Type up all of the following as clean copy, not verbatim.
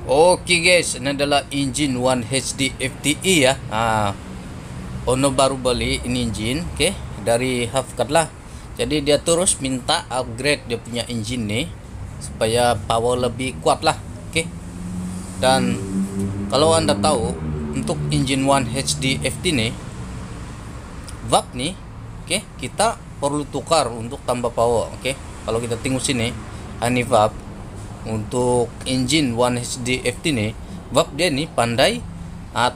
Oke guys, ini adalah engine One HD FTE ya. Ono baru beli ini engine, oke, dari Hafkat lah. Jadi dia terus minta upgrade dia punya engine nih supaya power lebih kuat lah, oke. Dan kalau Anda tahu untuk engine One HD FT nih, VAP nih, oke, kita perlu tukar untuk tambah power, oke. Kalau kita tengok sini, ini VAP untuk engine One HD FT nih, VAP dia nih pandai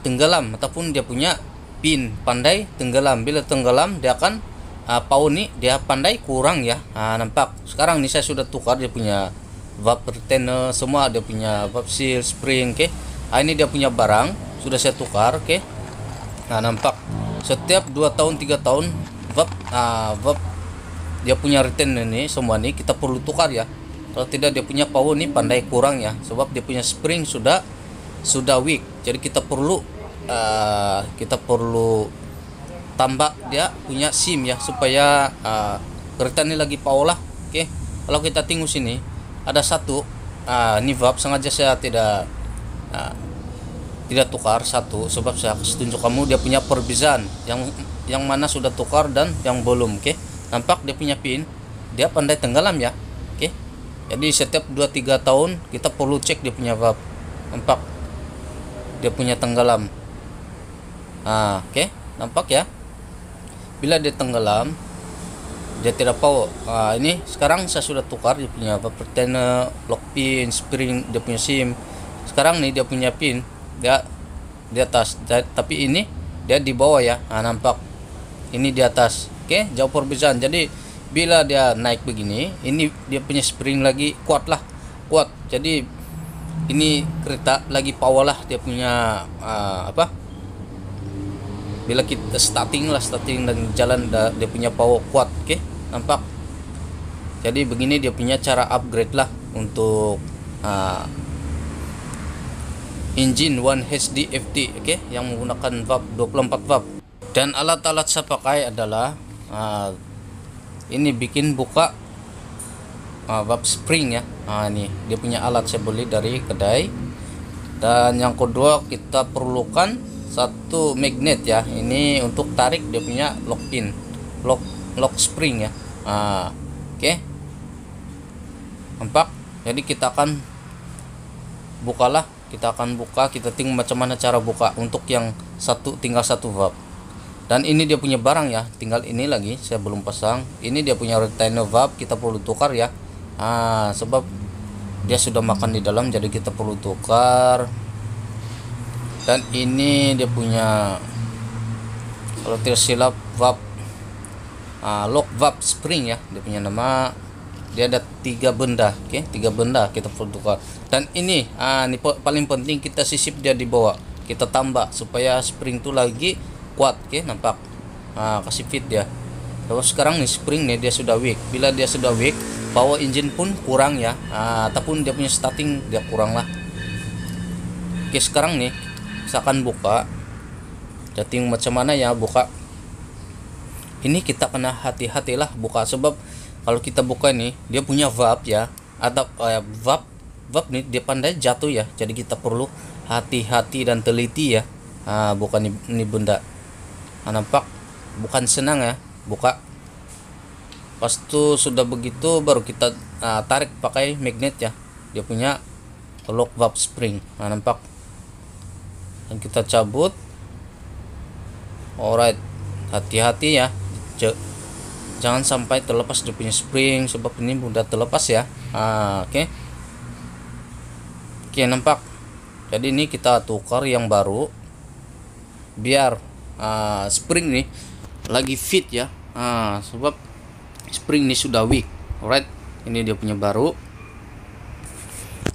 tenggelam, ataupun dia punya pin pandai tenggelam. Bila tenggelam dia akan power nih dia pandai kurang ya. Nampak sekarang nih saya sudah tukar dia punya VAP retainer semua, dia punya VAP seal spring, oke. Ini dia punya barang sudah saya tukar, oke. Nampak setiap 2 tahun 3 tahun VAP dia punya retainer nih semua nih kita perlu tukar ya. Kalau tidak dia punya power nih pandai kurang ya, sebab dia punya spring sudah weak. Jadi kita perlu tambah dia punya SIM ya, supaya kereta ini lagi power lah, oke. Kalau kita tengok sini ada satu ini VAP sengaja saya tidak tukar satu, sebab saya kasih tunjuk kamu dia punya perbezaan yang mana sudah tukar dan yang belum, oke. Nampak dia punya pin dia pandai tenggelam ya, oke. Jadi setiap 2-3 tahun kita perlu cek dia punya VAP. Nampak dia punya tenggelam. Oke. Nampak ya. Bila dia tenggelam dia tidak power. Ini sekarang saya sudah tukar dia punya VAP retainer, lock pin, spring, dia punya SIM. Sekarang nih dia punya pin dia di atas, tapi ini dia di bawah ya. Nampak ini di atas. Oke, jauh perbedaan. Jadi bila dia naik begini, ini dia punya spring lagi kuat. Jadi ini kereta lagi power lah, dia punya bila kita starting dan jalan dia punya power kuat, oke. Nampak. Jadi begini dia punya cara upgrade lah untuk engine One HD FT, oke, yang menggunakan VAP 24 VAP. Dan alat-alat saya pakai adalah ini bikin buka VAP spring ya. Ini dia punya alat saya beli dari kedai. Dan yang kedua kita perlukan satu magnet ya, ini untuk tarik dia punya lock pin, lock spring ya. Oke. Nampak. Jadi kita akan buka, kita tengok macam mana cara buka. Untuk yang satu tinggal satu VAP. Dan ini dia punya barang ya, tinggal ini lagi saya belum pasang. Ini dia punya retainer VAP, kita perlu tukar ya. Sebab dia sudah makan di dalam, jadi kita perlu tukar. Dan ini dia punya, kalau tidak silap, VAP lock VAP spring ya, dia punya nama. Dia ada 3 benda, oke, 3 benda kita perlu tukar. Dan ini paling penting, kita sisip dia di bawah, kita tambah supaya spring itu lagi kuat, oke. Nampak. Kasih fit dia. Terus sekarang nih spring nih dia sudah weak. Bila dia sudah weak, power engine pun kurang ya. Ataupun dia punya starting dia kurang lah. Oke, sekarang nih saya akan buka. Jadi macam mana ya buka. Ini kita kena hati-hatilah buka, sebab kalau kita buka ini dia punya VAP ya. Atau VAP nih dia pandai jatuh ya. Jadi kita perlu hati-hati dan teliti ya. Bukan ini benda. Nampak, bukan senang ya buka. Pas itu sudah begitu baru kita tarik pakai magnet ya, dia punya lock VAP spring. Nampak. Dan kita cabut. Alright, hati-hati ya, jangan sampai terlepas dia punya spring, sebab ini mudah terlepas ya. Oke. Nampak. Jadi ini kita tukar yang baru biar spring nih lagi fit ya. Sebab spring ini sudah weak. Alright, ini dia punya baru.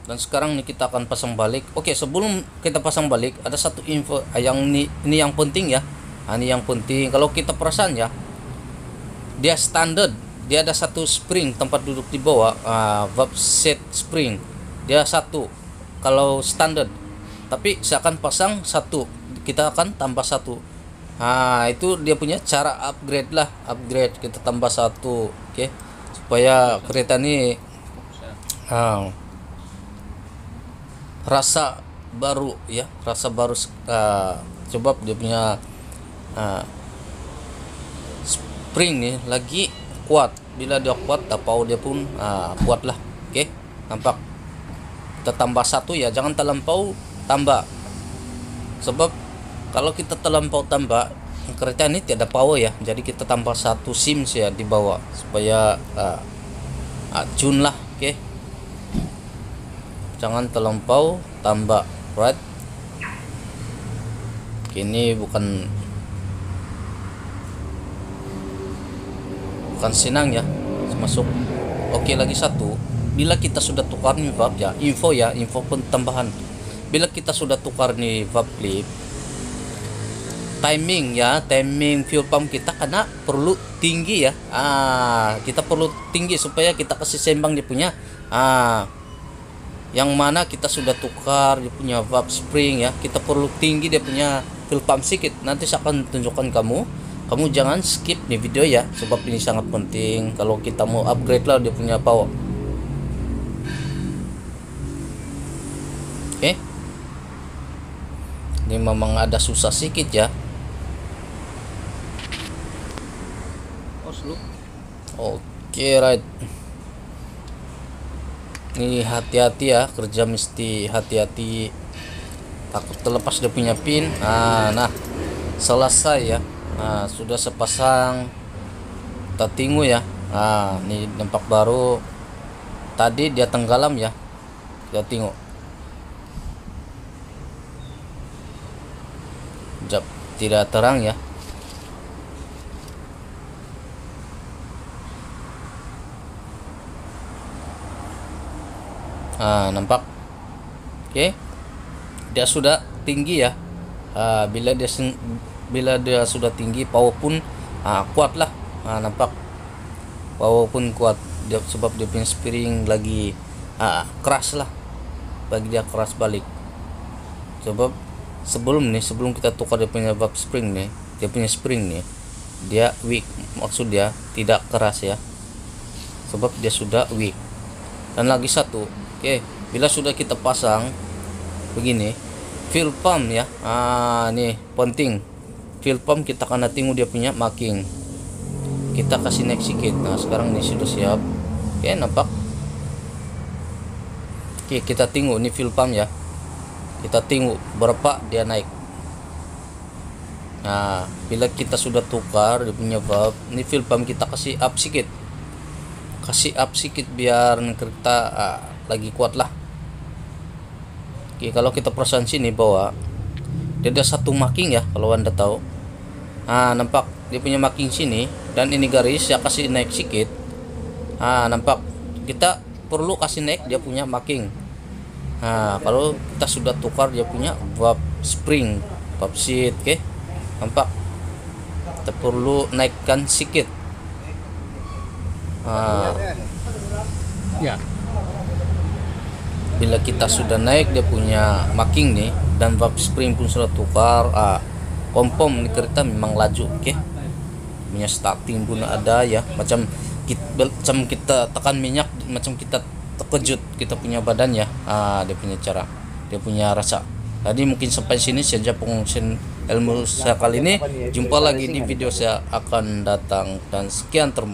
Dan sekarang nih kita akan pasang balik. Oke, sebelum kita pasang balik ada satu info yang ini yang penting ya. Ini yang penting, kalau kita perasan ya, dia standar, dia ada satu spring tempat duduk di bawah, VAP set spring dia satu kalau standar. Tapi saya akan pasang satu, kita akan tambah satu. Itu dia punya cara upgrade lah, kita tambah satu, oke, supaya kereta ini rasa baru ya, rasa baru. Coba dia punya spring nih lagi kuat. Bila dia kuat, tapau dia pun kuat lah. Oke, nampak. Kita tambah satu ya, jangan terlampau tambah, sebab kalau kita terlampau tambah kereta ini tidak ada power ya. Jadi kita tambah satu sim ya di bawah supaya cun lah. Oke, jangan terlampau tambah, right? Ini bukan senang ya masuk. Oke, lagi satu, bila kita sudah tukar nih valve ya, info pun tambahan. Bila kita sudah tukar nih valve clip, timing fuel pump kita karena perlu tinggi ya. Kita perlu tinggi supaya kita kasih seimbang dia punya yang mana kita sudah tukar dia punya valve spring ya. Kita perlu tinggi dia punya fuel pump sedikit. Nanti saya akan tunjukkan kamu jangan skip nih video ya, sebab ini sangat penting kalau kita mau upgrade lah dia punya power. Oke, ini memang ada susah sedikit ya. Oke, right. Ini hati-hati ya, kerja mesti hati-hati, takut terlepas dia punya pin. Nah selesai ya. Sudah sepasang tatingu ya. Ini nampak baru. Tadi dia tenggelam ya, kita tengok. Jap, tidak terang ya. Nampak. Oke, dia sudah tinggi ya. Bila dia sudah tinggi, power pun kuat lah. Nampak, power pun kuat dia, sebab dia punya spring lagi keras lah, bagi dia keras balik. Sebab sebelum kita tukar dia punya valve spring nih, dia punya spring nih, dia weak, maksud dia tidak keras ya, sebab dia sudah weak. Dan lagi satu, oke, bila sudah kita pasang begini fuel pump ya, nih penting, fuel pump kita akan tengok dia punya marking. Kita kasih naik sedikit. Sekarang ini sudah siap. Oke, nampak. Oke, kita tengok ini fuel pump ya, kita tengok berapa dia naik. Bila kita sudah tukar dia punya valve, ini fuel pump kita kasih up sedikit, biar kereta lagi kuat lah. Oke, kalau kita perasan sini bawah dia ada satu marking ya, kalau Anda tahu. Nampak dia punya marking sini, dan ini garis saya kasih naik sedikit. Nampak, kita perlu kasih naik dia punya marking. Kalau kita sudah tukar dia punya valve spring, valve seat. Oke, nampak, kita perlu naikkan sedikit. Ya. Bila kita sudah naik dia punya marking nih, dan valve spring pun sudah tukar, kompom ini kereta memang laju. Oke, punya starting pun ada ya, macam kita tekan minyak, macam kita terkejut kita punya badan ya. Dia punya cara, dia punya rasa. Tadi mungkin sampai sini saja pengungsian ilmu saya kali ini. Jumpa lagi di video saya akan datang, dan sekian terima kasih.